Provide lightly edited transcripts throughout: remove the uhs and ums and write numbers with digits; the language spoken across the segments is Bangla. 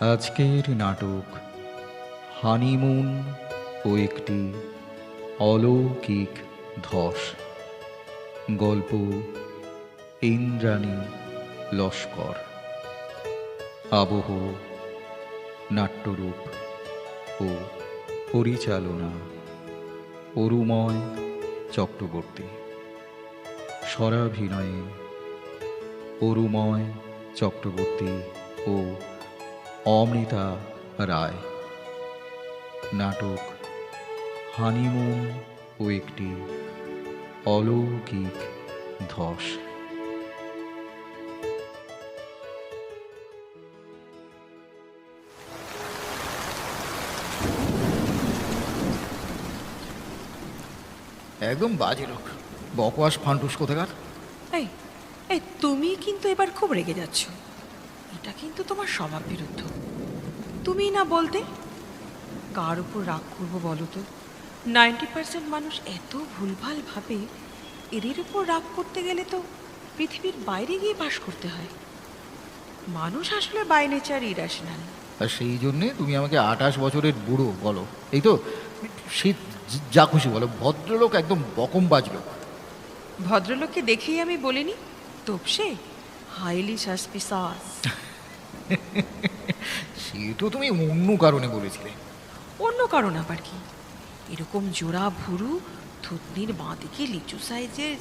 আজকের নাটক হানিমুন ও একটি অলৌকিক ধস। গল্প ইন্দ্রাণী লস্কর। আবহ, নাট্যরূপ ও পরিচালনা অরুময় চক্রবর্তী। স্বরাভিনয়ে অরুময় চক্রবর্তী ও অমৃতা রায়। নাটক হানিমুন ও একটি অলৌকিক ধস। একদম বাজে লোক, বকওয়াস ফান্টুস কোথাকার। এই এই তুমি কিন্তু এবার খুব রেগে যাচ্ছ। এটা কিন্তু তোমার স্বভাব বিরুদ্ধ। তুমি না বলতে কার উপর রাগ করবো বলো তো? 90% মানুষ এত ভুলভাল ভাবে, এদের উপর রাগ করতে গেলে তো পৃথিবীর বাইরে গিয়ে বাস করতে হয়। মানুষ আসলে বাই নেচার ইরেশনাল। আর সেই জন্যে তুমি আমাকে 28 বছরের বুড়ো বলো, এই তো? সে যা খুশি বলো, ভদ্রলোক একদম বকম বাজলো। ভদ্রলোককে দেখেই আমি বলিনি তোপসে হাইলি সাসপিসাস। সে তো তুমি অন্য কারণে বলেছিলে। অন্য কারণ আবার কি? এরকম জোড়া ভুরু, থুতনির বাঁ দিকে লিচু সাইজের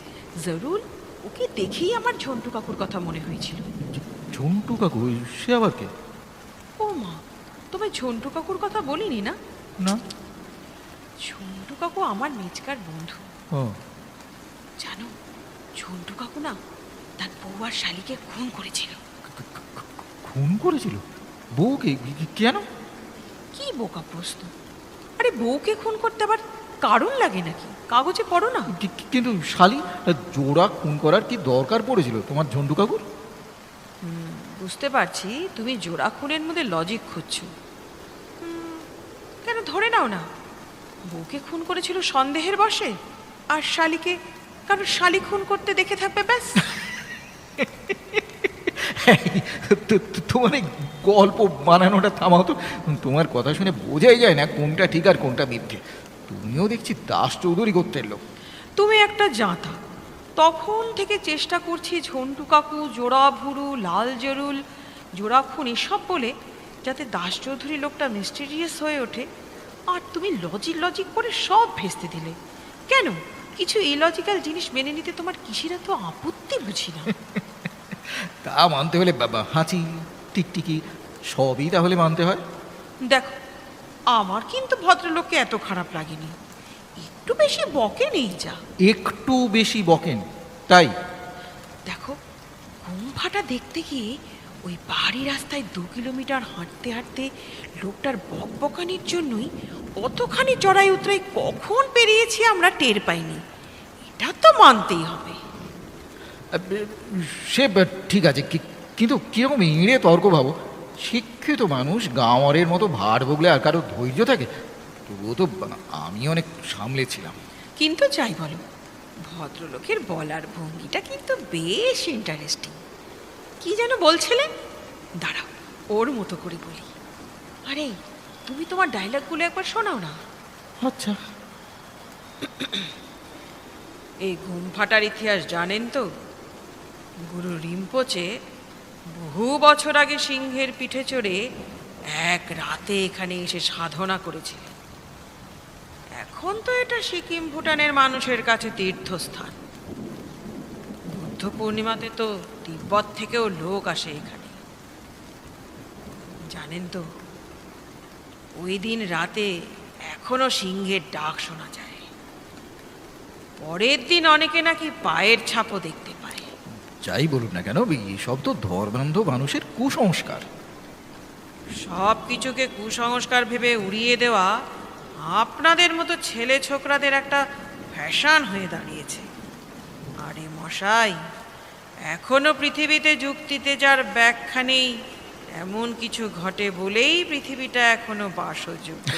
জরুল, ওকে দেখেই আমার ঝন্টু কাকুর কথা মনে হয়েছিল। ঝন্টু কাকু? সে আবার কে? ও মা, তোমায় ঝন্টু কাকুর কথা বলিনি না? না। ঝন্টু কাকু আমার মেজকার বন্ধু। ও জানো, ঝন্টু কাকু না তার বউ আর শালিকে খুন করেছিল। খুন করেছিল? বউকে? কেন? কি বোকা প্রশ্ন! আরে বউকে খুন করতে আবার কারণ লাগে নাকি? কাগজে পড়ো না। কিন্তু শালি, জোড়া খুন করার কি দরকার পড়েছিল তোমার ঝন্টু কাকুর? বুঝতে পারছি তুমি জোড়া খুনের মধ্যে লজিক খুঁজছো। কেন ধরে নাও না, বউকে খুন করেছিল সন্দেহের বশে, আর শালিকে কারণ শালি খুন করতে দেখে থাকবে, ব্যাস। তোমার এই গল্প বানানোটা থামাও তো। তোমার কথা শুনে বোঝাই যায় না কোনটা ঠিক আর কোনটা মিথ্যে। তুমিও দেখছি দাস চৌধুরী গোত্রের লোক। তুমি একটা জাঁতা। তখন থেকে চেষ্টা করছি ঝন্টু কাকু, জোড়া ভুরু, লাল জরুল, জোড়া খুন এসব বলে যাতে দাস চৌধুরী লোকটা মিস্টেরিয়াস হয়ে ওঠে, আর তুমি লজিক করে সব ভেস্তে দিলে। কেন? কিছু ইলজিক্যাল জিনিস মেনে নিতে তোমার কিসের এত আপত্তি বুঝি না। তা মানতে হলে বাবা হাঁচি, টিকটিকি সবই তাহলে মানতে হয়। দেখো, আমার কিন্তু ভদ্রলোককে এত খারাপ লাগেনি। একটু বেশি বকে নেই যা। একটু বেশি বকেন তাই? দেখো, ঘুম ফাটা দেখতে গিয়ে ওই পাহাড়ি রাস্তায় 2 কিলোমিটার হাঁটতে হাঁটতে লোকটার বকবকানির জন্যই কতখানি চড়াই উতরাই কখন পেরিয়েছি আমরা টের পাইনি। এটা তো মানতেই হবে। সে ঠিক আছে, কিন্তু কিরকম ইঁড়ে তর্ক ভাবো। শিক্ষিত মানুষ গাঁওয়ারের মতো ভার বগলে আর কারো ধৈর্য থাকে? তবুও তো আমি অনেক সামলেছিলাম। কিন্তু যাই বলো, ভদ্রলোকের বলার ভঙ্গিটা কিন্তু বেশ ইন্টারেস্টিং। কি যেন বলছিলেন? দাঁড়াও, ওর মতো করে বলি। আরে, তুমি তোমার ডায়লগগুলো একবার শোনাও না। আচ্ছা। এই ঘুম ফাটার ইতিহাস জানেন তো? গুরু রিম্পোচে বহু বছর আগে সিংহের পিঠে চড়ে এক রাতে এখানে এসে সাধনা করেছিলেন। এখন তো এটা সিকিম ভুটানের মানুষের কাছে তীর্থস্থান। বুদ্ধ পূর্ণিমাতে তো তিব্বত থেকেও লোক আসে এখানে। জানেন তো, ওই দিন রাতে এখনো সিংহের ডাক শোনা যায়। পরের দিন অনেকে নাকি পায়ের ছাপও দেখতে পায়। যাই বলুন না কেন, এসব তো ধর্মান্ধ মানুষের কুসংস্কার। সব কিছুকে কুসংস্কার ভেবে উড়িয়ে দেওয়া আপনাদের মতো ছেলে ছোকরাদের একটা ফ্যাশন হয়ে দাঁড়িয়েছে। আরে মশাই, এখনো পৃথিবীতে যুক্তিতে যার ব্যাখ্যা নেই এমন কিছু ঘটে বলেই পৃথিবীটা এখনো বাসযোগ্য।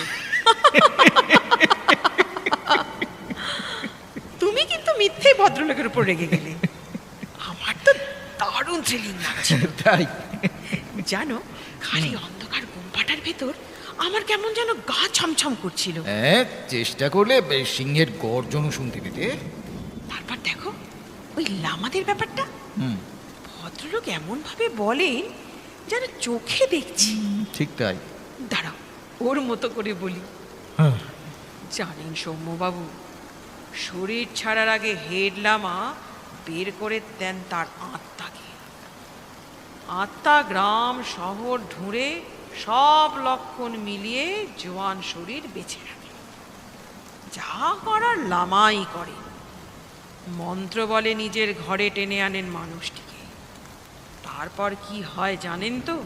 তুমি কিন্তু মিথ্যে ভদ্রলোকের উপর রেগে গেলে। আমার তো দারুণ থ্রিলিং লাগছে। তাই? জানো, খালি অন্ধকার গুমফাটার ভেতর আমার কেমন যেন গা ছমছম করছিল। হ্যাঁ, চেষ্টা করলে সিংহের গর্জনও শুনতে পেতে। তারপর দেখো ওই লামাদের ব্যাপারটা, হুম, ভদ্রলোক এমন ভাবে বলেন যেন চোখে দেখছি। ঠিক তাই। দাঁড়াও, ওর মতো করে বলি। হ্যাঁ। জানেন সৌম্যবাবু, শরীর ছাড়ার আগে হেড লামা বের করে দেন তার আত্মাকে। আত্মা গ্রাম শহর ঢুঁড়ে সব লক্ষণ মিলিয়ে জোয়ান শরীর বেছে রাখে। যা করার লামাই করে। মন্ত্র বলে নিজের ঘরে টেনে আনেন মানুষটিকে। তারপর কি হয় জানেন তো?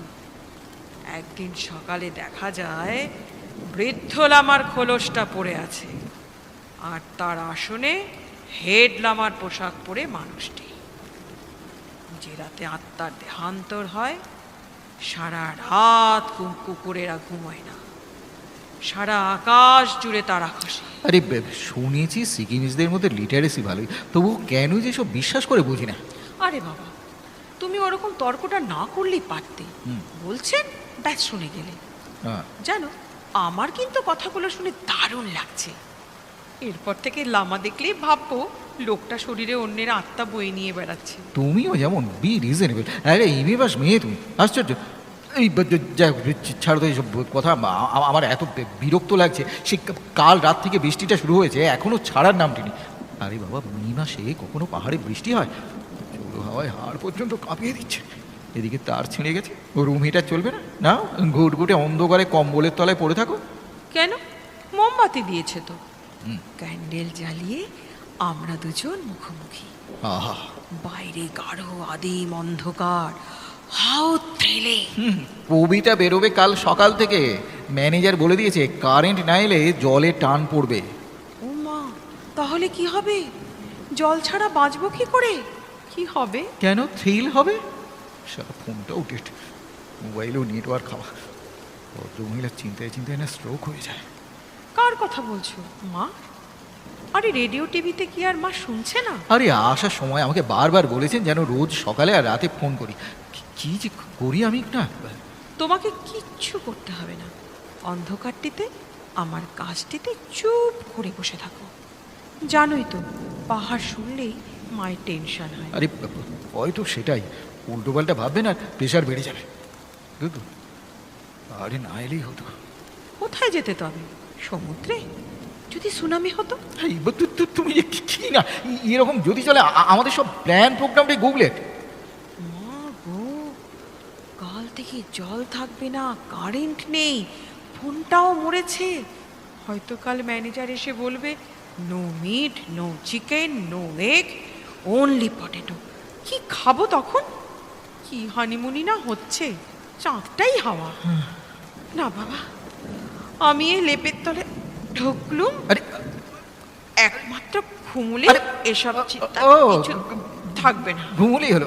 একদিন সকালে দেখা যায় বৃদ্ধ লামার খোলসটা পড়ে আছে, আর তার আসনে হেড লামার পোশাক পরে মানুষটি। যে রাতে আত্মার দেহান্তর হয়, সারা রাত কুকুরেরা ঘুমোয় না, সারা আকাশ জুড়ে তারা খসে। আরে শুনেছি সিকিমিজদের মধ্যে লিটারেসি ভালোই, তবু কেন যে সব বিশ্বাস করে বুঝি না। আরে বাবা, তুমি ওরকম তর্কটা না করলেই পারতে। বলছেন ব্যাস শুনে গেলে। হ্যাঁ। জানো, আমার কিন্তু কথাগুলো শুনে দারুণ লাগছে। এরপর থেকে লামা দেখলেই ভাববো লোকটা শরীরে অন্যের আত্মা বয়ে নিয়ে বেড়াচ্ছে। তুমিও যেমন বি রিজনেবল। আরে ইমেবাস মেয়ে তুমি, আশ্চর্য। এই যাই হোক, ছাড়ো তো এইসব কথা। আমার এত বিরক্ত লাগছে। সে কাল রাত থেকে বৃষ্টিটা শুরু হয়েছে, এখনো ছাড়ার নামটি নেই। আরে বাবা, মে মাসে কখনো পাহাড়ে বৃষ্টি হয়? ঝোড়ো হাওয়ায় হাড় পর্যন্ত কাঁপিয়ে দিচ্ছে। এদিকে তার ছিঁড়ে গেছে, ও রুম হিটার চলবে না। না, ঘুটঘুটে অন্ধকারে কম্বলের তলায় পড়ে থাকো। কেন? মোমবাতি দিয়েছে তো। ক্যান্ডেল জ্বালিয়ে আমরা দুজন মুখোমুখি। আহা, বাইরে গাঢ় আদিম অন্ধকার, হাউ থ্রিলিং। কবিতা বেরোবে কাল সকাল থেকে। ম্যানেজার বলে দিয়েছে কারেন্ট না এলে জলে টান পড়বে। ও মা, তাহলে কি হবে? জল ছাড়া বাঁচবো কি করে? কি হবে? কেন থ্রিল হবে? সারা ফোনটাও ডেট, মোবাইলেও নেটওয়ার্ক খাওয়া। ভদ্রমহিলার চিন্তায় চিন্তায় না স্ট্রোক হয়ে যায়। কার কথা বলছো মা? আরে রেডিও টিভিতে কি আর মা শুনছে না? আরে আসার সময় আমাকে বারবার বলেছেন যেন রোজ সকালে আর রাতে ফোন করি। কি যে করি আমি না। তোমাকে কিচ্ছু করতে হবে না। অন্ধকারটিতে আমার কাজটিতে চুপ করে বসে থাকো। জানোই তো, পাহাড় শুনলেই মায়ের টেনশন হয়। আরে হয়তো সেটাই, উল্টোপাল্টা ভাববেন আর প্রেশার বেড়ে যাবে। বুঝতো? আরে না এলেই হতো। কোথায় যেতে তবে? সমুদ্রে? যদি সুনামি হতো? এই তুমি যে কি না, এরকম যদি চলে আমাদের সব প্ল্যান প্রোগ্রামটাই গুগলেট। মা গো, কাল থেকে জল থাকবে না, কারেন্ট নেই, ফোনটাও মরেছে। হয়তো কাল ম্যানেজার এসে বলবে no meat, no chicken, no egg, only potato. কি খাবো তখন? কি হানিমুনি না হচ্ছে, চাঁদটাই হাওয়া। না বাবা, আমি এই লেপের তলে ঢুকলুম, আরে একমাত্র ঘুমুলে আরে, এসব চিন্তা ও, কিছু থাকবে না। ঘুমলেই হলো।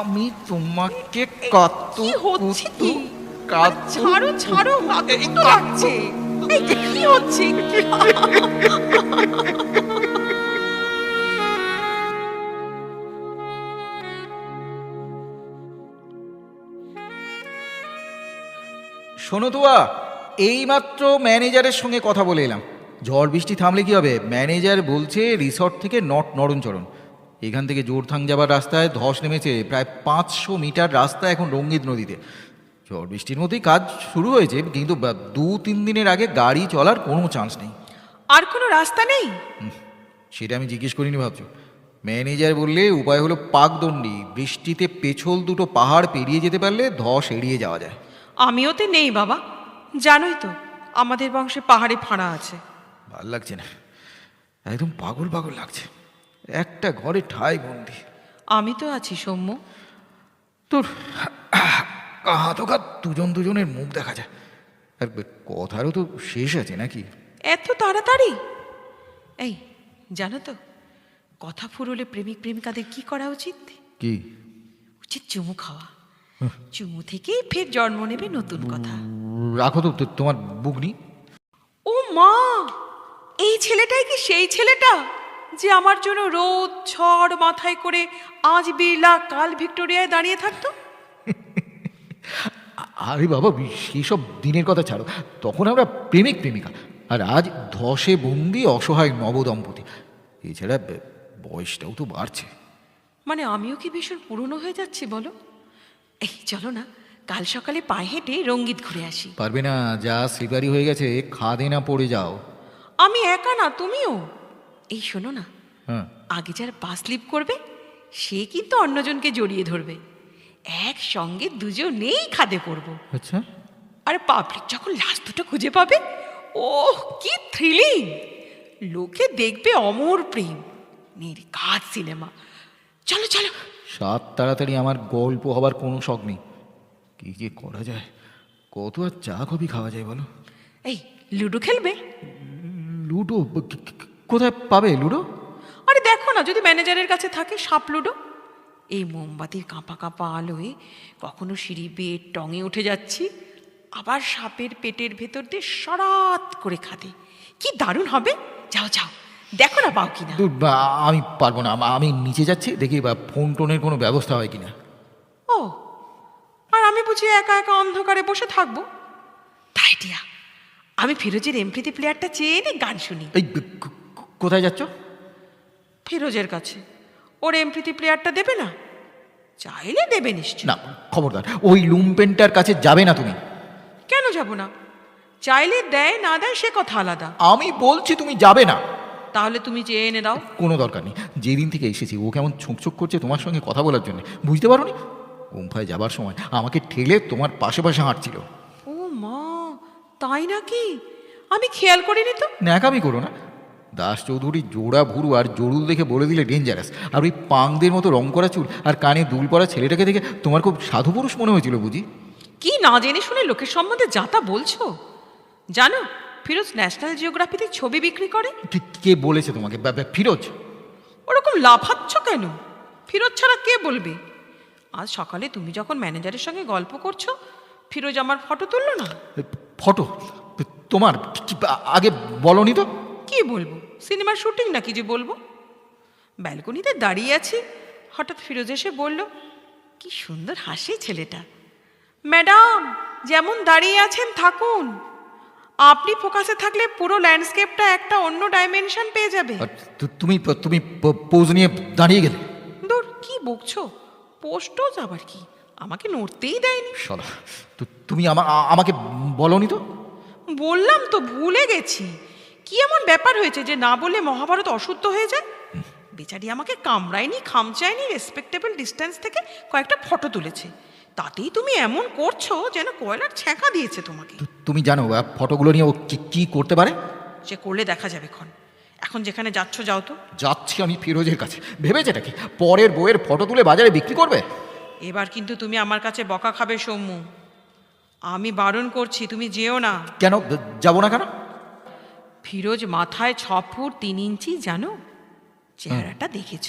আমি তোমাকে কত কি হচ্ছে কি? কাঁদতে ছাড়ো ছাড়ো, আতঙ্ক লাগছে। এই কি হচ্ছে? শোনো তোয়া, এইমাত্র ম্যানেজারের সঙ্গে কথা বলে এলাম। ঝড় বৃষ্টি থামলে কি হবে? ম্যানেজার বলছে রিসর্ট থেকে নড়নচড়ন। এখান থেকে জোরথাং যাবার রাস্তায় ধস নেমেছে। প্রায় 500 মিটার রাস্তা এখন রঙ্গিত নদীতে। ঝড় বৃষ্টির মধ্যেই কাজ শুরু হয়েছে, কিন্তু 2-3 দিনের আগে গাড়ি চলার কোনো চান্স নেই। আর কোনো রাস্তা নেই? সেটা আমি জিজ্ঞেস করিনি ভাবছো। ম্যানেজার বললে উপায় হলো পাকদণ্ডী। বৃষ্টিতে পেছল দুটো পাহাড় পেরিয়ে যেতে পারলে ধস এড়িয়ে যাওয়া যায়। আমিও তো নেই বাবা, জানোই তো আমাদের বংশে পাহাড়ে ফাঁড়া আছে। ভাল লাগছে না, একদম পাগল পাগল লাগছে। একটা ঘরে ঠাই বন্দি। আমি তো আছি সৌম্য। তোর হাতকাত দুজনের মুখ দেখা যায়। আর কথারও তো শেষ আছে নাকি? এত তাড়াতাড়ি? এই জানো তো, কথা ফুরোলে প্রেমিক প্রেমিকাদের কি করা উচিত? কি? উচিত চুমু খাওয়া। চুমু থেকেই ফের জন্ম নেবে নতুন কথা। রাখো তো তোমার বুকনি। ও মা, এই ছেলেটাই কি সেই ছেলেটা যে আমার জন্য রোদ ঝড় মাথায় করে আজ বিড়লা কাল ভিক্টোরিয়ায় দাঁড়িয়ে থাকতো? আরে বাবা, সেসব দিনের কথা ছাড়ো, তখন আমরা প্রেমিক প্রেমিকা, আর আজ ধসে বন্দি অসহায় নবদম্পতি। এছাড়া বয়সটাও তো বাড়ছে। মানে আমিও কি ভীষণ পুরনো হয়ে যাচ্ছি বলো? এই চলো না, কাল সকালে পায়ে হেঁটে রঙ্গিত ঘুরে আসি। পারবে না, যা স্লিপারি হয়ে গেছে, খাদে না পড়ে যাও। আমি একা না, তুমিও। এই শোনো না, হ্যাঁ, আগে যার পা স্লিপ করবে সে কিন্তু অন্যজনকে জড়িয়ে ধরবে, একসঙ্গে দুজনেই খাদে পড়বো। আচ্ছা, আর পাবলিক যখন লাশ দুটো খুঁজে পাবে, ওহ কি থ্রিলিং! লোকে দেখবে অমর প্রেম, নির্ঘাত সিনেমা। চলো চলো। সাত তাড়াতাড়ি আমার গল্প হবার কোনো শখ নেই। কি যে করা যায়, কত আর চা কফি খাওয়া যায় বলো? এই লুডো খেলবে? লুডো? কোথায় পাবে লুডো? আরে দেখো না, যদি ম্যানেজারের কাছে থাকে সাপ লুডো। এই মোমবাতির কাঁপা কাঁপা আলোয় কখনো সিঁড়ি বেয়ে টঙে উঠে যাচ্ছি, আবার সাপের পেটের ভেতর দিয়ে সরাত করে খাদে। কি দারুণ হবে! যাও যাও, দেখো না পাও কিনা। দূর, আমি পারবো না, আমি নিচে যাচ্ছি, দেখি বা ফোন টোনের কোনো ব্যবস্থা হয় কিনা। ও, আর আমি বুঝি একা একা অন্ধকারে বসে থাকবো? তাই টিয়া, আমি ফিরোজের এমপ্লিতি প্লেয়ারটা চেয়ে এনে গান শুনি। এই কোথায় যাচ্ছ? ফিরোজের কাছে। ওর এমপ্লিতি প্লেয়ারটা দেবে না? চাইলে দেবে নিশ্চয়। না, খবরদার, ওই লুমপেনটার কাছে যাবে না তুমি। কেন যাব না? চাইলে দেয় না দেয় সে কথা আলাদা। আমি বলছি তুমি যাবে না। তাহলে তুমি চেয়ে এনে দাও। কোনো দরকার নেই, যেদিন থেকে এসেছি ও কেমন ছুঁকছুক করছে তোমার সঙ্গে কথা বলার জন্য, বুঝতে পারো নি? গুম্ফায় যাবার সময় আমাকে ঠেলে তোমার পাশে পাশে হাঁটছিল। ও মা, তাই নাকি? আমি খেয়াল করিনি তো। ন্যাকামি করো না। দাস চৌধুরী জোড়া ভুরু আর জরুল দেখে বলে দিলে ডেঞ্জারাস, আর ওই পাংদের মতো রং করা চুল আর কানে দুল পরা ছেলেটাকে দেখে তোমার খুব সাধু পুরুষ মনে হয়েছিল বুঝি? কি না জেনে শুনে লোকের সম্বন্ধে যা তা বলছো? জানো ফিরোজ ন্যাশনাল জিওগ্রাফিতে ছবি বিক্রি করে? কে বলেছে তোমাকে? ফিরোজ? ওরকম লাফাচ্ছ কেন? ফিরোজ ছাড়া কে বলবে? আজ সকালে তুমি যখন ম্যানেজারের সঙ্গে গল্প করছো, ফিরোজ আমার ফটো তুললো না? ফটো তোমার? আগে বলনি তো। কি বলবো, সিনেমার শুটিং নাকি যে বলবো? ব্যালকনিতে দাঁড়িয়ে আছি, হঠাৎ ফিরোজ এসে বলল, কি সুন্দর হাসি ছেলেটা। ম্যাডাম, যেমন দাঁড়িয়ে আছেন থাকুন, আপনি ফোকাসে থাকলে পুরো ল্যান্ডস্কেপটা একটা অন্য ডাইমেনশন পেয়ে যাবে। আর তুমি তুমি পোজ নিয়ে দাঁড়িয়ে গেলে? দূর, কি বকছো? পোস্টও আবার কি, আমাকে নড়তেই দেয়নি। শালা, তুমি আমাকে বলনি তো। বললাম তো, ভুলে গেছি। কি এমন ব্যাপার হয়েছে যে না বলে মহাভারত অশুদ্ধ হয়ে যায়? বেচারি আমাকে কামড়ায়নি, খামচায়নি, রেসপেক্টেবল ডিস্টেন্স থেকে কয়েকটা ফটো তুলেছে। তাতেই তুমি এমন করছো যেন কয়লার ছ্যাঁকা দিয়েছে তোমাকে। তুমি জানো ফটোগুলো নিয়ে ও কি করতে পারে? সে করলে দেখা যাবে ক্ষণ। এখন যেখানে যাচ্ছ যাও তো। যাচ্ছি আমি ফিরোজের কাছে। ভেবেছেটা কি পরের বইয়ের ফটো তুলে বাজারে বিক্রি করবে? এবার কিন্তু তুমি আমার কাছে বকা খাবে সৌম্য। আমি বারণ করছি, তুমি যেও না। কেন যাবো না কেন? ফিরোজ মাথায় 6 ফুট 3 ইঞ্চি, জানো? চেহারাটা দেখেছ?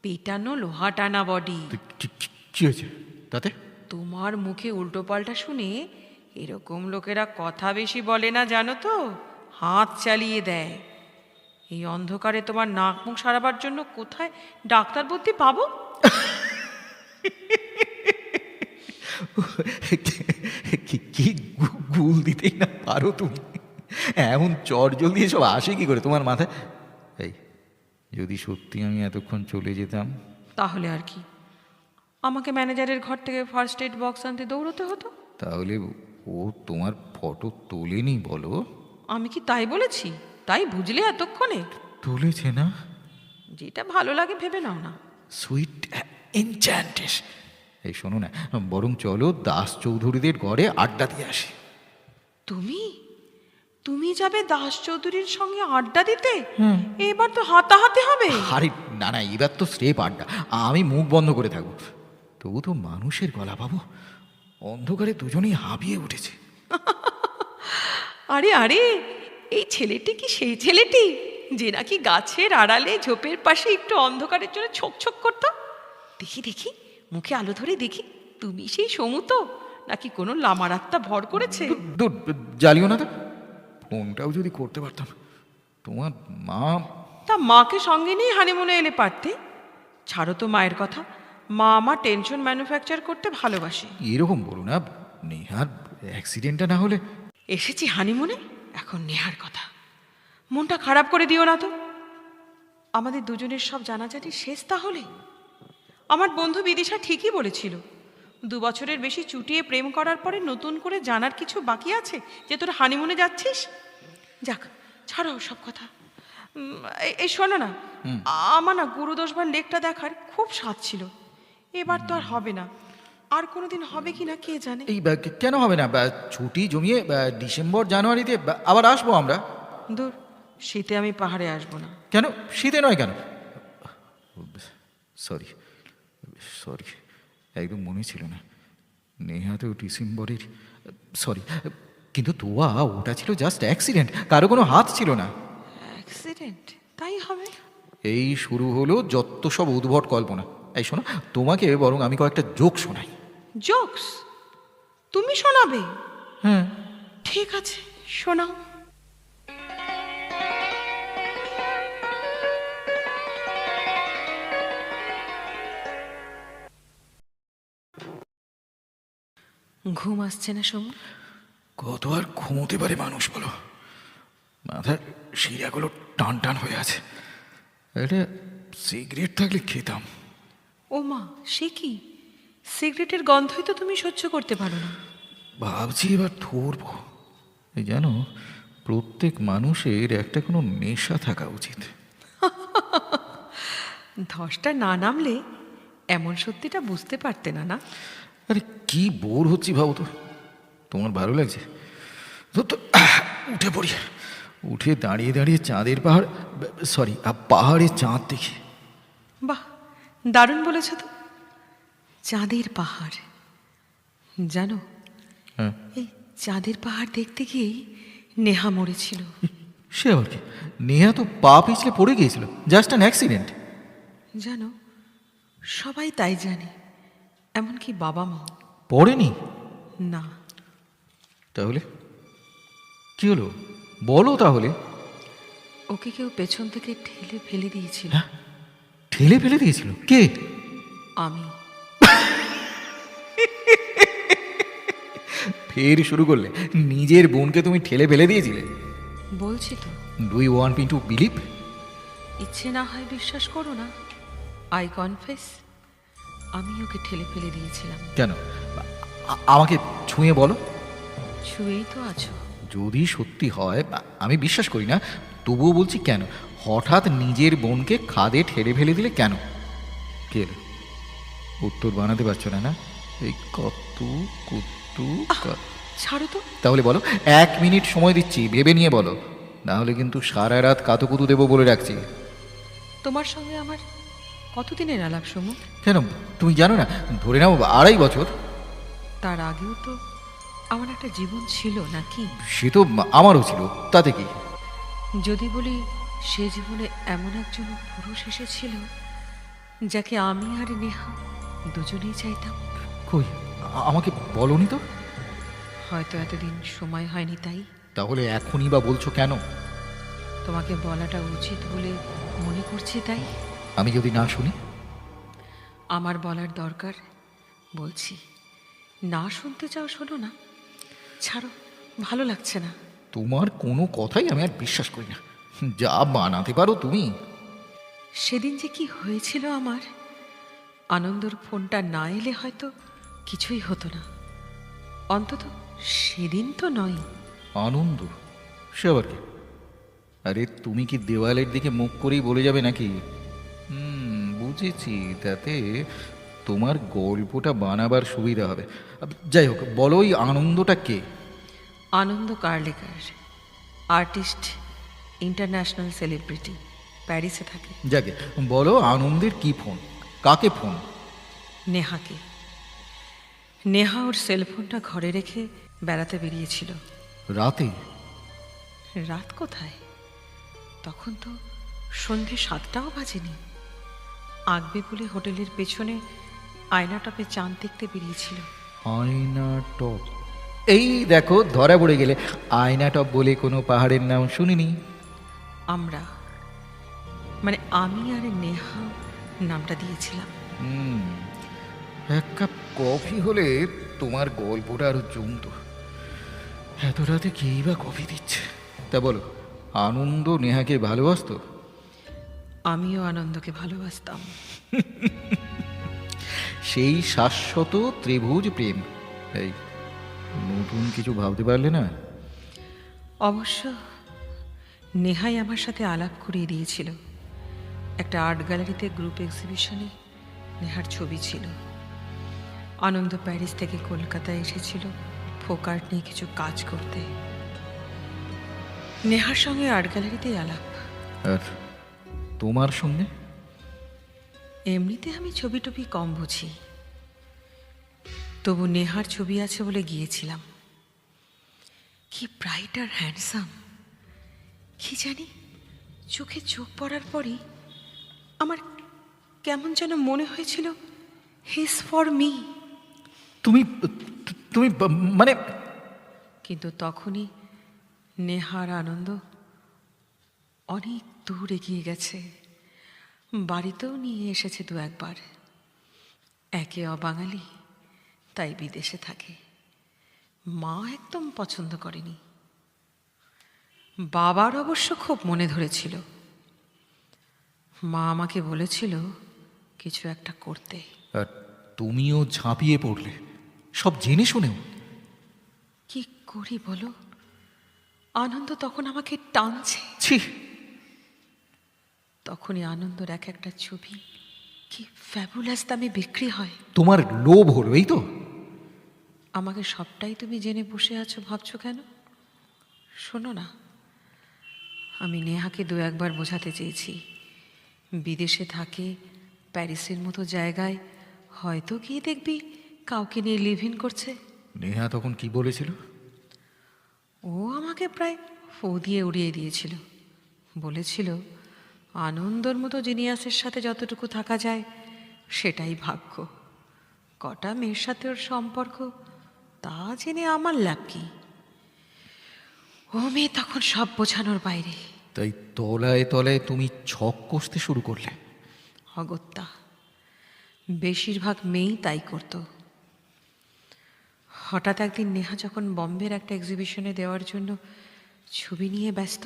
পেটানো লোহা টানা বডি। কি হয়েছে তাতে? তোমার মুখে উল্টোপাল্টা শুনে এরকম লোকেরা কথা বেশি বলে না, জানো তো, হাত চালিয়ে দেয়। এই অন্ধকারে তোমার নাক মুখ সারাবার জন্য কোথায় ডাক্তার বুদ্ধি পাবো? কি গুল দিতেই না পারো তুমি। এমন চট জলদি এসব আসে কি করে তোমার মাথায়? এই, যদি সত্যি আমি এতক্ষণ চলে যেতাম, তাহলে আর কি, আমাকে ম্যানেজারের ঘর থেকে ফার্স্ট এড বক্স আনতে দৌড়তে হতো। তাহলে ও তোমার ফটো তোলেনি বলো? আমি কি তাই বলেছি? তাই বুঝলে এতক্ষণে? তুলেছে না? যেটা ভালো লাগে ভেবে নাও না। সুইট এনচ্যান্টেস। এই শোনো না, বরং চলো দাস চৌধুরীদের ঘরে আড্ডা দিয়ে আসি। তুমি তুমি যাবে দাস চৌধুরীর সঙ্গে আড্ডা দিতে? এবার তো হাতাহাতি হবে। আরে না না, এবার তো স্রেফ আড্ডা। আমি মুখ বন্ধ করে থাকবো। তবু তো মানুষের গলা পাবো। অন্ধকারে দুজনেই হাঁপিয়ে উঠেছে। আরে আরে, এই ছেলেটি কি সেই ছেলেটি যে নাকি গাছের আড়ালে ঝোপের পাশে একটু অন্ধকারের জন্য ছোক ছোক করতো? দেখি দেখি, মুখে আলো ধরে দেখি, তুমি সেই সমু তো, নাকি কোনো লামারাত্মা ভর করেছে? দূর, জ্বালিও না তো। ফোনটাও যদি করতে পারতাম। তোমার মা? তা মাকে সঙ্গে নিয়ে হানিমুনে এলে পারতে। ছাড়ো তো মায়ের কথা, মা আমার টেনশন ম্যানুফ্যাকচার করতে ভালোবাসে। এরকম বলো না, নেহার অ্যাক্সিডেন্টটা না হলে। এসেছি হানিমুনে, এখন নেহার কথা। মনটা খারাপ করে দিও না তো। আমাদের দুজনের সব জানাজানি শেষ তাহলে। আমার বন্ধু বিদিশা ঠিকই বলেছিল, 2 বছরের বেশি চুটিয়ে প্রেম করার পরে নতুন করে জানার কিছু বাকি আছে যে তোরা হানিমুনে যাচ্ছিস। যাক, ছাড়াও সব কথা। এই শোনো না, আমার না গুরুদোষবার লেকটা দেখার খুব স্বাদ ছিল। এবার তো আর হবে না, আর কোনোদিন হবে কি না কে জানে। এই কেন হবে না, ছুটি জমিয়ে ডিসেম্বর জানুয়ারিতে আবার আসবো আমরা। দূর, শীতে আমি পাহাড়ে আসবো না। কেন শীতে নয় কেন? সরি সরি, একদম মনে ছিল না। নেহা তো ডিসেম্বরের, সরি। কিন্তু তোয়া ওটা ছিল জাস্ট অ্যাক্সিডেন্ট, কারো কোনো হাত ছিল না। অ্যাক্সিডেন্ট? তাই হবে? এই শুরু হলো যত সব উদ্ভট কল্পনা। এই শোনো, তোমাকে বরং আমি কয়েকটা জোক শোনাই। জোকস? তুমি শোনাবে? হ্যাঁ। ঠিক আছে, শোনাও। ঘুম আসছে না সমু? কত আর ঘুমোতে পারে মানুষ বলো? মাথার শিরাগুলো টান টান হয়ে আছে। এটা সিগারেট থাকলে খেতাম। ও মা, সে কি? সিগারেটের গন্ধই তো তুমি সহ্য করতে পারো না। ভাবছি এবার ধরবো। এই জানো, প্রত্যেক মানুষের একটা কোনো নেশা থাকা উচিত। ধসটা না নামলে এমন সত্যিটা বুঝতে পারতে না। না আরে কি বোর হচ্ছি ভাবো তো। তোমার ভালো লাগছে তো? তো উঠে পড়ি। উঠে দাঁড়িয়ে দাঁড়িয়ে চাঁদের পাহাড়, সরি, পাহাড়ে চাঁদ দেখি। বাহ, দারুণ বলেছ তো। চাঁদের পাহাড়। জানো, হ্যাঁ। এই চাঁদের পাহাড় দেখতে গিয়েই নেহা মরেছিল। সে আবার কি? নেহা তো পা পিছলে পড়ে গিয়েছিল, জাস্ট অ্যান অ্যাক্সিডেন্ট। জানো, সবাই তাই জানে, এমনকি বাবা মা। পড়েনি? না। তাহলে কি হলো বলো তাহলে। ওকে কেউ পেছন থেকে ঠেলে ফেলে দিয়েছিল। হ্যাঁ, ঠেলে ফেলে দিয়েছিল? কে? আমি। ফের শুরু করলে? নিজের বোনকে তুমি ঠেলে ফেলে দিয়েছিলে? বলছি তো। Do you want me to believe? ইচ্ছে না হয় বিশ্বাস করো না, আই কনফেস, আমি ওকে ঠেলে ফেলে দিয়েছিলাম। কেন? আমাকে ছুঁয়ে বলো। ছুঁয়েই তো আছো। যদি সত্যি হয়, আমি বিশ্বাস করি না, তবুও বলছি কেন হঠাৎ নিজের বোনকে খাদে ঠেলে ফেলে দিলে কেন? কে? উত্তর বানাতে পারছো না? না, এই কত কুত্তু। ছাড়ো তো। তাহলে বলো, 1 মিনিট সময় দিচ্ছি, ভেবে নিয়ে বলো, না হলে কিন্তু সারা রাত কাতুকুতু দেবো বলে রাখছি। তোমার সঙ্গে আমার কতদিনের আলাপ সমু? কেন, তুমি জানো না? ধরে নাও 2.5 বছর। তার আগেও তো আমার একটা জীবন ছিল নাকি? সে তো আমারও ছিল, তাতে কি? যদি বলি সে জীবনে এমন একজন পুরুষ এসেছিল যাকে আমি আর নেহা দুজনেই চাইতাম। কই, আমাকে বলনি তো। হয়তো এতদিন সময় হয়নি তাই। তাহলে এখনই বা বলছো কেন? তোমাকে বলাটা উচিত বলে মনে করছি তাই। আমি যদি না শুনি? আমার বলার দরকার, বলছি। না শুনতে চাও শোনো না, ছাড়ো, ভালো লাগছে না। তোমার কোনো কথাই আমি আর বিশ্বাস করি না, যা বানাতে পারো তুমি। সেদিন যে কি হয়েছিল আমার, আনন্দর ফোনটা না এলে হয়তো কিছুই হতো না। অন্তত সেদিন তো নয়। আনন্দ? সে আবার কি? আরে তুমি কি দেওয়ালের দিকে মুখ করেই বলে যাবে নাকি? বুঝেছি, তাতে তোমার গল্পটা বানাবার সুবিধা হবে। যাই হোক, বলো, ওই আনন্দটা কে? আনন্দ কার্লেকার, আর্টিস্ট, ইন্টারন্যাশনাল সেলিব্রিটি, প্যারিসে থাকে। যাকে বলো, আনন্দের কি ফোন? কাকে ফোন? নেহাকে। নেহা ওর সেলফোনটা ঘরে রেখে বেড়াতে বেরিয়েছিল। রাতে? রাত কোথায়, তখন তো সন্ধে 7টাও বাজেনি। আগবে বলে হোটেলের পেছনে আয়না টপে চাঁদ দেখতে বেরিয়েছিল। আয়না টপ? এই দেখো, ধরা পড়ে গেলে। আয়না টপ বলে কোনো পাহাড়ের নাম শুনিনি। আমরা, মানে আমি আর নেহা নামটা দিয়েছিলাম। এক কাপ কফি হলে তোমার গল্পটা আরো জমতো। এত রাতে কেই বা কফি দিচ্ছে? তা বলো, আনন্দ নেহাকে ভালোবাসতো? আমিও আনন্দকে ভালোবাসতাম। সেই শাশ্বত ত্রিভুজ প্রেম। এই নতুন কিছু ভাবতে পারলে না? অবশ্য নেহাই আমার সাথে আলাপ করিয়ে দিয়েছিল। একটা আর্ট গ্যালারিতে গ্রুপ এক্সিবিশনে নেহার ছবি ছিল। আনন্দ প্যারিস থেকে কলকাতায় এসেছিল ফোক আর্ট নিয়ে কিছু কাজ করতে। নেহার সঙ্গে আর্ট গ্যালারিতেই আলাপ। আর তোমার সঙ্গে? এমনিতে আমি ছবি টবি কম বুঝি, তবু নেহার ছবি আছে বলে গিয়েছিলাম। কি ব্রাইট আর হ্যান্ডসাম! কি জানি, চোখে চোখ পড়ার পরই আমার কেমন যেন মনে হয়েছিল হি ইজ ফর মি। তুমি তুমি মানে? কিন্তু তখনই নেহার আনন্দ অনেক দূর এগিয়ে গেছে। বাড়িতেও নিয়ে এসেছে দু একবার। একে অবাঙালি, তাই বিদেশে থাকে। মা একদম পছন্দ করেনি। বাবার অবশ্য খুব মনে ধরেছিল। মা আমাকে বলেছিল কিছু একটা করতে। আর তুমিও ঝাঁপিয়ে পড়লে, সব জেনে শুনেও? কি করি বলো, আনন্দ তখন আমাকে টানছে। ছি! তখনই আনন্দর এক একটা ছবি কি ফ্যাবুলাস দামে বিক্রি হয়। তোমার লোভ হলো, এই তো? আমাকে সবটাই তুমি জেনে বসে আছো ভাবছো কেন? শোনো না, আমি নেহাকে দু একবার বোঝাতে চেয়েছি বিদেশে থাকে, প্যারিসের মতো জায়গায় হয়তো গিয়ে দেখবি কাউকে নিয়ে লিভ ইন করছে। নেহা তখন কি বলেছিল? ও আমাকে প্রায় ফু দিয়ে উড়িয়ে দিয়েছিল। বলেছিল আনন্দর মতো জিনিয়াসের সাথে যতটুকু থাকা যায় সেটাই ভাগ্য। কটা মেয়ের সাথে ওর সম্পর্ক তা জেনে আমার লাভ কি? ও মেয়ে তখন সব বোঝানোর বাইরে। তাই তলায় তলায় তুমি ছক কষতে শুরু করলে? অগত্যা বেশিরভাগ মেয়েই তাই করত। হঠাৎ একদিন নেহা যখন বম্বের একটা এক্সিবিশনে দেওয়ার জন্য ছবি নিয়ে ব্যস্ত,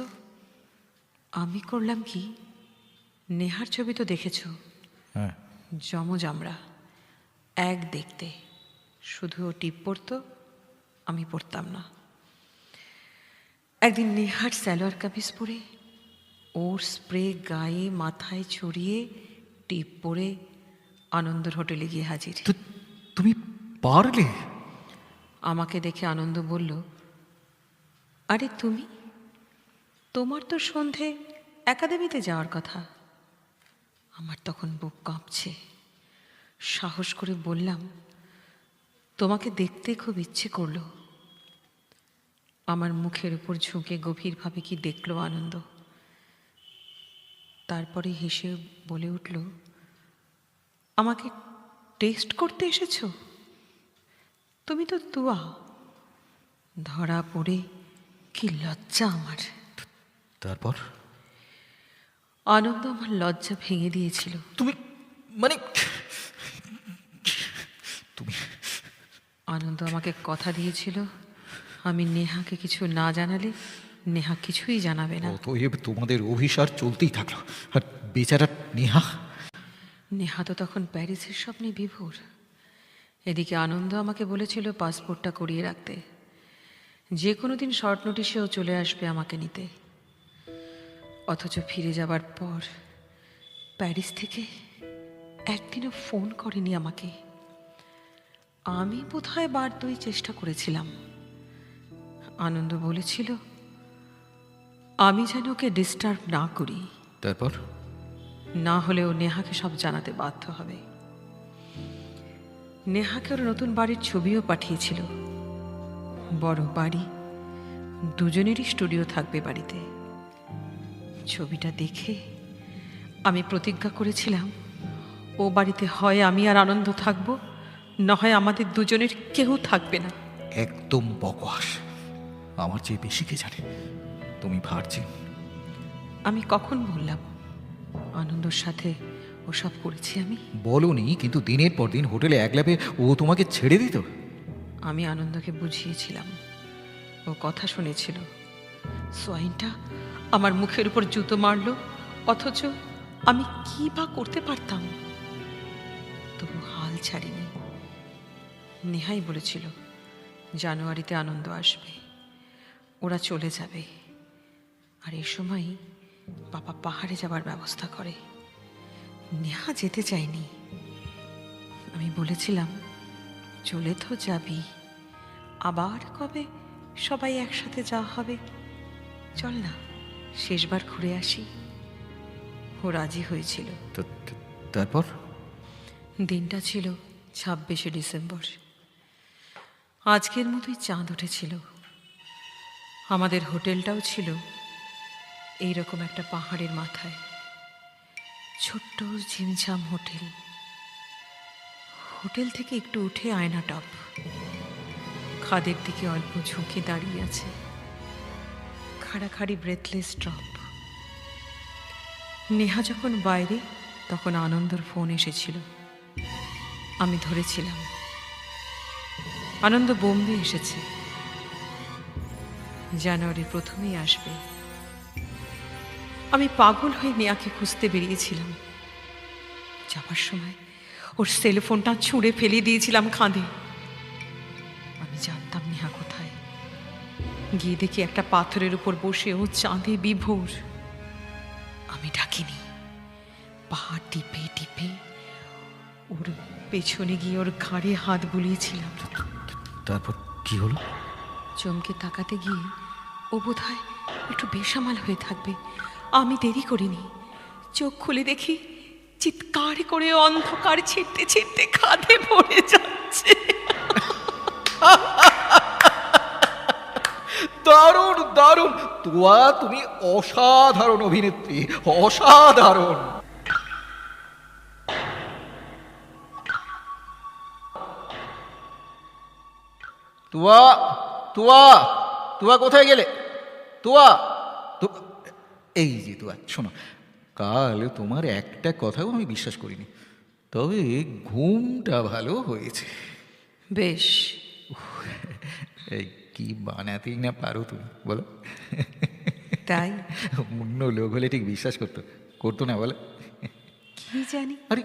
আমি করলাম কি, নেহার ছবি তো দেখেছ, হ্যাঁ। যমজ আমরা, এক দেখতে। শুধু ও টিপ পরতো, আমি পরতাম না। একদিন নেহার সালোয়ার কামিজ পরে, ওর স্প্রে গায়ে মাথায় ছড়িয়ে টিপ পরে আনন্দর হোটেলে গিয়ে হাজির। তো তুমি পারলে? আমাকে দেখে আনন্দ বলল, আরে তুমি, তোমার তো সন্ধে একাডেমিতে যাওয়ার কথা। আমার তখন বুক কাঁপছে। সাহস করে বললাম, তোমাকে দেখতে খুব ইচ্ছে করলো। আমার মুখের উপর ঝুঁকে গভীরভাবে কি দেখলো আনন্দ। তারপরে হেসে বলে উঠল, আমাকে টেস্ট করতে এসেছো? তুমি তো তুয়া। ধরা পড়ে কি লজ্জা আমার। তারপর? আনন্দ আমার লজ্জা ভেঙে দিয়েছিল। তুমি মানে তুমি? আনন্দ আমাকে কথা দিয়েছিল আমি নেহাকে কিছু না জানালে নেহা কিছুই জানাবে না। অতএব তোমাদের অভিসার চলতেই থাকলো। আর বেচারা নেহা? নেহা তো তখন প্যারিসের স্বপ্নে বিভোর। এদিকে আনন্দ আমাকে বলেছিল পাসপোর্টটা করিয়ে রাখতে। যে কোনো দিন শর্ট নোটিশেও চলে আসবে আমাকে নিতে। অথচ ফিরে যাবার পর প্যারিস থেকে একদিনও ফোন করেনি আমাকে। আমি বোধহয় বার দুই চেষ্টা করেছিলাম। আনন্দ বলেছিল আমি যেন ওকে ডিস্টার্ব না করি, তারপর? না হলেও নেহাকে সব জানাতে বাধ্য হবে। নেহাকে ওর নতুন বাড়ির ছবিও পাঠিয়েছিল। বড় বাড়ি, দুজনেরই স্টুডিও থাকবে বাড়িতে। ছবিটা দেখে আমি প্রতিজ্ঞা করেছিলাম ও বাড়িতে হয় আমি আর আনন্দ থাকব, না হয় আমাদের দুজনের কেউ থাকবে না। একদম বকওয়াস। আমার চেয়ে বেশি কে জানে তুমি ভার্জিন। আমি কখন বললাম আনন্দর সাথে ওসব করেছি আমি? বলনি, কিন্তু দিনের পর দিন হোটেলে একলা পেয়ে ও তোমাকে ছেড়ে দিত? আমি আনন্দকে বুঝিয়েছিলাম, ও কথা শুনেছিল। সোয়াইনটা আমার মুখের উপর জুতো মারলো, অথচ আমি কি বা করতে পারতাম? তবু হাল ছাড়িনি। নেহাই বলেছিল জানুয়ারিতে আনন্দ আসবে, ওরা চলে যাবে, আর এই সময় বাবা পাহাড়ে যাবার ব্যবস্থা করে। নেহা যেতে চায়নি। আমি বলেছিলাম চলে তো যাবি, আবার কবে সবাই একসাথে যাওয়া হবে, চল না শেষবার ঘুরে আসি। ও রাজি হয়েছিল। তারপর? দিনটা ছিল 26শে ডিসেম্বর। আজকের মতোই চাঁদ উঠেছিল। আমাদের হোটেলটাও ছিল এইরকম একটা পাহাড়ের মাথায়, ছোট্ট ঝিমঝাম হোটেল। হোটেল থেকে একটু উঠে আয়না টপ, খাদের দিকে অল্প ঝুঁকে দাঁড়িয়ে আছে খাড়াখাড়ি ব্রেথলেস ড্রপ। নেহা যখন বাইরে, তখন আনন্দর ফোন এসেছিল। আমি ধরেছিলাম। আনন্দ বোম্বে এসেছে, জানুয়ারির প্রথমেই আসবে। আমি পাগল হয়ে নেহাকে খুঁজতে বেরিয়েছিলাম। যাবার সময় ওর সেলফোনটা ছুঁড়ে ফেলে দিয়েছিলাম খাদে। আমি জানতাম নেহা কোথায়। গিয়ে দেখি একটা পাথরের উপর বসে ও চাঁদে বিভোর। আমি ডাকিনি, পা টিপে টিপে ওর পেছনে গিয়ে ওর ঘাড়ে হাত বুলিয়েছিলাম। তারপর কি হলো? চমকে তাকাতে গিয়ে ও বোধহয় একটু বেসামাল হয়ে থাকবে। আমি দেরি করিনি, চোখ খুলে দেখি চিৎকার করে অন্ধকার ছিটতে ছিটতে খাদে পড়ে যাচ্ছে। দারুণ দারুণ তুয়া, তুমি অসাধারণ অভিনেত্রী, অসাধারণ। তুয়া, তুয়া, তুয়া কোথায় গেলে? তুয়া, এই যে তুয়া, শোনো, কাল তোমার একটা কথাও আমি বিশ্বাস করিনি, তবে ঘুমটা ভালো হয়েছে। বেশ, এই কি বানাতেই না পারো তুমি, বলো? তাই? অন্য লোক হলে ঠিক বিশ্বাস করতো না, বলো? কি জানি। আরে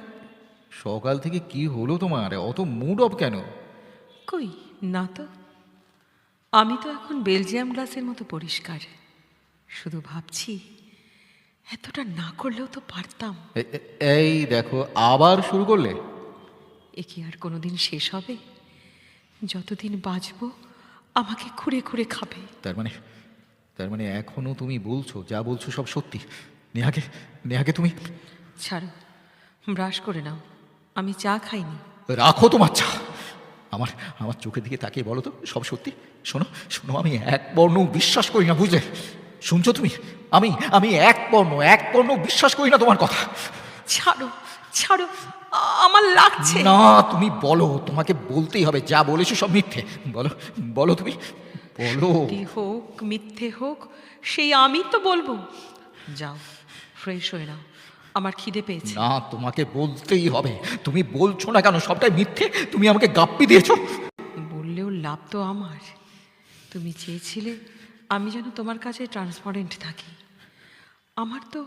সকাল থেকে কি হলো তোমার? অত মুড অফ কেন? কই না তো, আমি তো এখন বেলজিয়াম গ্লাসের মতো পরিষ্কার। শুধু ভাবছি এতটা না করলেও তো পারতাম। এই দেখো, আবার শুরু করলে। এ কি আর কোনোদিন শেষ হবে? যতদিন বাঁচবো আমাকে খুঁড়ে খুঁড়ে খাবে। তার মানে এখনো তুমি বলছো, যা বলছো সব সত্যি? নেহাকে তুমি ছাড়ো, ব্রাশ করে নাও, আমি চা খাইনি। রাখো তোমার চা। আমার চোখের দিকে তাকিয়ে বলো তো, সব সত্যি? শোনো, আমি এক বর্ণ বিশ্বাস করি না, বুঝলে? শুনছো তুমি? আমি এক বর্ণ বিশ্বাস করি না তোমার কথা। ছাড়ো ছাড়ো, আমার লাগছে না। তুমি বলো, তোমাকে বলতেই হবে, যা বলেছো সব মিথ্যে। বলো তুমি বলো। সত্যি হোক মিথ্যে হোক, সেই আমি তো বলবো। যাও ফ্রেশ হয়ে নাও, আমার খিদে পেয়েছে। না, তোমাকে বলতেই হবে। তুমি বলছো না কেন? সবটাই মিথ্যে। তুমি আমাকে গাপ্পি দিয়েছো। বললেও লাভ তো আমার। তুমি চেয়েছিলে আমি যেন তোমার কাছে ট্রান্সপারেন্ট থাকি। আমার তো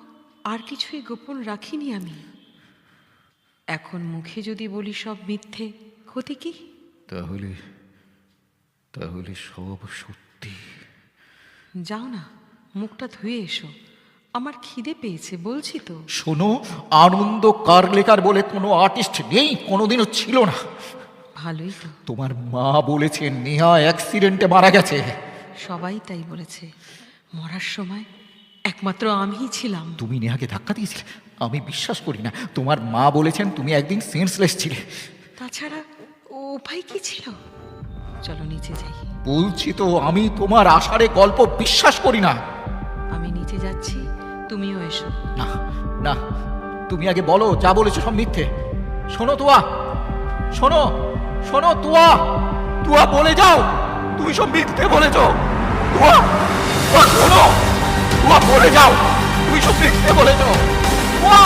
আর কিছুই গোপন রাখিনি আমি। এখন মুখে যদি বলি সব মিথ্যে, ক্ষতি কি? তাহলে সব সত্যি। যাও না, মুখটা ধুয়ে এসো, আমার খিদে পেয়েছে বলছি তো। শোনো, আনন্দ কারলেকার বলে কোনো আর্টিস্ট নেই, কোনোদিনও ছিল না। ভালোই তো। তোমার মা বলেছে নেহা অ্যাক্সিডেন্টে মারা গেছে। সবাই তাই বলেছে। মরার সময় একমাত্র আমিই ছিলাম। তুমি নেহাকে ধাক্কা দিয়েছিলে? আমি বিশ্বাস করি না। তোমার মা বলেছেন তুমি একদিন সেন্সলেস ছিলে। তাছাড়া উপায় কি ছিল? চলো নিচে যাই। বলছি তো, আমি তোমার আষাঢ়ে গল্প বিশ্বাস করি না। আমি নিচে যাচ্ছি, তুমিও এসো। না, তুমি আগে বলো, যা বলেছো সব মিথ্যে। শোনো তুয়া, শোনো তুয়া, বলে যাও তুমি সব মিথ্যে বলেছো। তুয়া, শোনো, তুয়া বলে যাও তুমি সব মিথ্যে বলেছো। তুয়া।